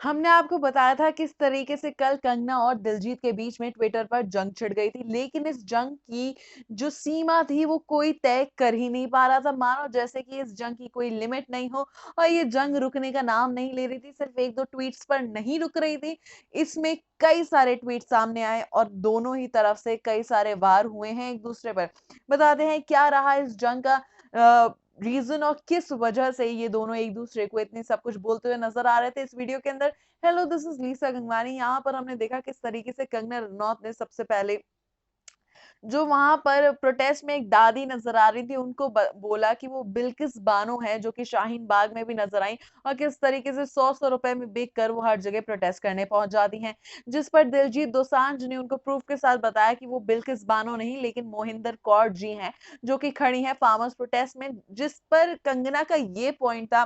हमने आपको बताया था किस तरीके से कल कंगना और दिलजीत के बीच में ट्विटर पर जंग छिड़ गई थी, लेकिन इस जंग की जो सीमा थी वो कोई तय कर ही नहीं पा रहा था। मानो जैसे कि इस जंग की कोई लिमिट नहीं हो और ये जंग रुकने का नाम नहीं ले रही थी। सिर्फ 1-2 ट्वीट्स पर नहीं रुक रही थी, इसमें कई सारे ट्वीट सामने आए और दोनों ही तरफ से कई सारे वार हुए हैं एक-दूसरे पर। बताते हैं क्या रहा इस जंग का रीज़न और किस वजह से ये दोनों एक-दूसरे को इतने सब कुछ बोलते हुए नज़र आ रहे थे इस वीडियो के अंदर। Hello, this is Lisa Gangwani. यहाँ पर हमने देखा किस तरीके से कंगना रनौत ने सबसे पहले जो वहाँ पर प्रोटेस्ट में एक दादी नज़र आ रही थी, उनको ब बोला कि वो बिल्किस बानो है, जो कि शाहीन बाग में भी नज़र आईं और किस तरीके से 100-100 रुपए में बिक कर वो हर जगह प्रोटेस्ट करने पहुँच जाती हैं। जिस पर दिलजीत दोसांझ ने उनको प्रूफ़ के साथ बताया कि वो बिल्किस बानो नहीं, लेकिन मोहिंदर कौर जी हैं, जो कि खड़ी हैं फार्मर्स प्रोटेस्ट में। जिस पर कंगना का ये पॉइंट था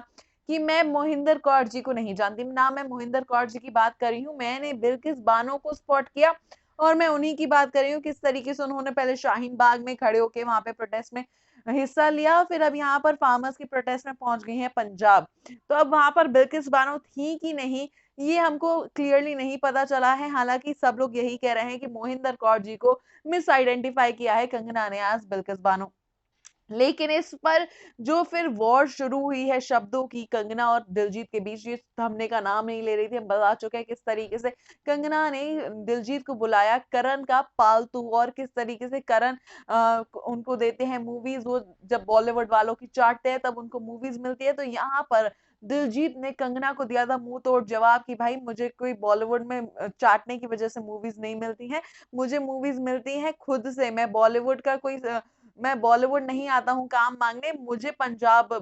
कि मैं मोहिंदर कौर जी को नहीं जानती, ना मैं मोहिंदर कौर जी की बात कर रही हूँ, मैंने बिल्किस बानो को स्पॉट किया और मैं उन्हीं की बात कर रही हूँ, किस तरीके से उन्होंने पहले शाहीन बाग में खड़े होके वहाँ पे प्रोटेस्ट में हिस्सा लिया, फिर अब यहाँ पर फार्मर्स की प्रोटेस्ट में पहुँच गई हैं पंजाब। तो अब वहाँ पर बिल्किस बानो थी कि नहीं, ये हमको क्लियरली नहीं पता चला है। हालाँकि सब लोग यही कह रहे हैं कि मोहिंदर कौर जी को मिस आइडेंटिफाई किया है कंगना ने एज़ बिल्किस बानो। लेकिन इस पर जो फिर वॉर शुरू हुई है शब्दों की कंगना और दिलजीत के बीच, ये थमने का नाम नहीं ले रही थी। हम बता चुके हैं किस तरीके से कंगना ने दिलजीत को बुलाया करण का पालतू और किस तरीके से करण उनको देते हैं मूवीज। वो जब बॉलीवुड वालों की चाटते हैं तब उनको मूवीज मिलती है, तो यहाँ पर दिलजीत ने कंगना को दिया था मुंह तोड़ जवाब कि भाई मुझे कोई बॉलीवुड में चाटने की वजह से मूवीज नहीं मिलती हैं, मुझे मूवीज मिलती हैं खुद से। मैं बॉलीवुड नहीं आता हूँ काम माँगने, मुझे पंजाब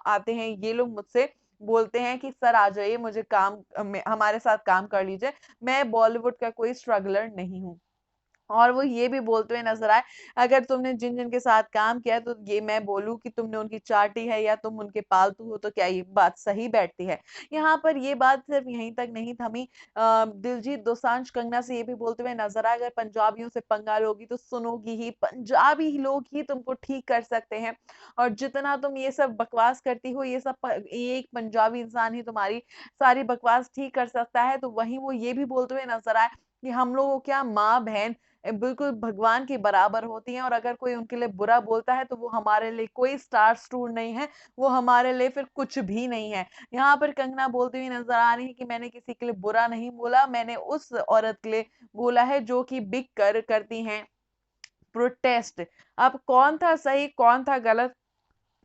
आते हैं ये लोग मुझसे बोलते हैं कि सर आ जाइए, मुझे काम में हमारे साथ काम कर लीजिए। मैं बॉलीवुड का कोई स्ट्रगलर नहीं हूँ। और वो ये भी बोलते हुए नज़र आए, अगर तुमने जिन-जिन के साथ काम किया है, तो ये मैं बोलूँ कि तुमने उनकी चाटी है या तुम उनके पालतू हो, तो क्या ये बात सही बैठती है? यहाँ पर ये बात सिर्फ़ यहीं तक नहीं थमी। दिलजीत दोसांझ कंगना से ये भी बोलते हुए नज़र आए, अगर पंजाबियों से पंगा लोगी तो सुनोगी ही, पंजाबी लोग ही तुमको ठीक कर सकते हैं और जितना तुम ये सब बकवास करती हो, ये सब ये एक पंजाबी इंसान ही तुम्हारी सारी बकवास ठीक कर सकता है। तो वहीं वो ये भी बोलते हुए नज़र आए कि हम लोगों क्या माँ-बहन बिल्कुल भगवान के बराबर होती हैं और अगर कोई उनके लिए बुरा बोलता है तो वो हमारे लिए कोई स्टार स्टूर नहीं है, वो हमारे लिए फिर कुछ भी नहीं है। यहाँ पर कंगना बोलती हुई नज़र आ रही है कि मैंने किसी के लिए बुरा नहीं बोला, मैंने उस औरत के लिए बोला है जो कि बिक कर करती हैं प्रोटेस्ट। अब कौन था सही, कौन था गलत,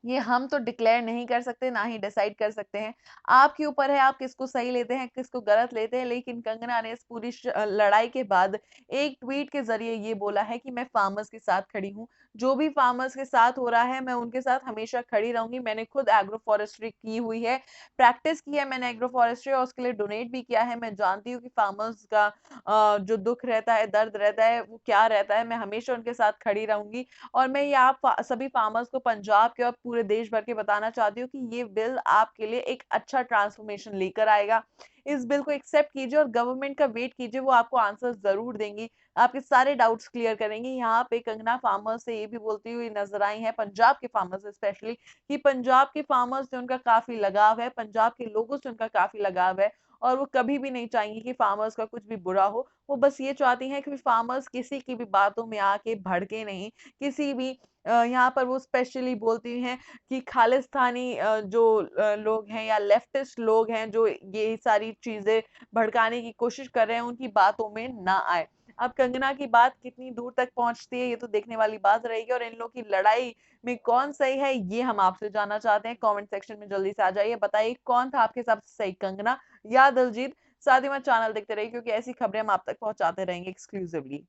ये हम तो डिक्लेयर नहीं कर सकते, ना ही डिसाइड कर सकते हैं। आपके ऊपर है, आप किसको सही लेते हैं, किसको गलत लेते हैं। लेकिन कंगना ने इस पूरी लड़ाई के बाद एक ट्वीट के ज़रिए ये बोला है कि मैं फार्मर्स के साथ खड़ी हूँ। जो भी फार्मर्स के साथ हो रहा है, मैं उनके साथ हमेशा खड़ी रहूँगी। मैंने खुद एग्रो फॉरेस्ट्री की हुई है, प्रैक्टिस की है मैंने एग्रो फॉरेस्ट्री और उसके लिए डोनेट भी किया है। मैं जानती हूँ कि फार्मर्स का जो दुःख रहता है, दर्द रहता है, वो क्या रहता है। मैं हमेशा उनके साथ खड़ी रहूँगी। और मैं ये आप सभी फार्मर्स को पंजाब के और पूरे देश भर के बताना चाहती हूँ कि ये बिल आपके लिए एक अच्छा ट्रांसफॉर्मेशन लेकर आएगा। इस बिल को एक्सेप्ट कीजिए और गवर्नमेंट का वेट कीजिए, वो आपको आंसर्स ज़रूर देंगी, आपके सारे डाउट्स क्लियर करेंगी। यहाँ पे कंगना फार्मर्स से ये भी बोलती हुई नज़र आई हैं, पंजाब के फार्मर्स स्पेशली, कि पंजाब के फार्मर्स से उनका काफ़ी लगाव है, पंजाब के लोगों से उनका काफ़ी लगाव है और वो कभी भी नहीं चाहेंगी कि फार्मर्स का कुछ भी बुरा हो। वो बस ये चाहती हैं कि फार्मर्स किसी की भी बातों में आके भड़के नहीं, किसी भी यहाँ पर वो स्पेशली बोलती हैं कि खालिस्तानी जो लोग हैं या लेफ्टिस्ट लोग हैं जो ये सारी चीज़ें भड़काने की कोशिश कर रहे हैं, उनकी बातों में ना आए। अब कंगना की बात कितनी दूर तक पहुँचती है, ये तो देखने वाली बात रहेगी और इन लोग की लड़ाई में कौन सही है, ये हम आपसे जानना चाहते हैं। कमेंट सेक्शन में जल्दी से आ जाइए, बताइए कौन था आपके हिसाब से सही, कंगना या दिलजीत? साथ ही में चैनल देखते रहिए क्योंकि ऐसी खबरें हम आप तक पहुँचाते रहेंगे एक्सक्लूसिवली।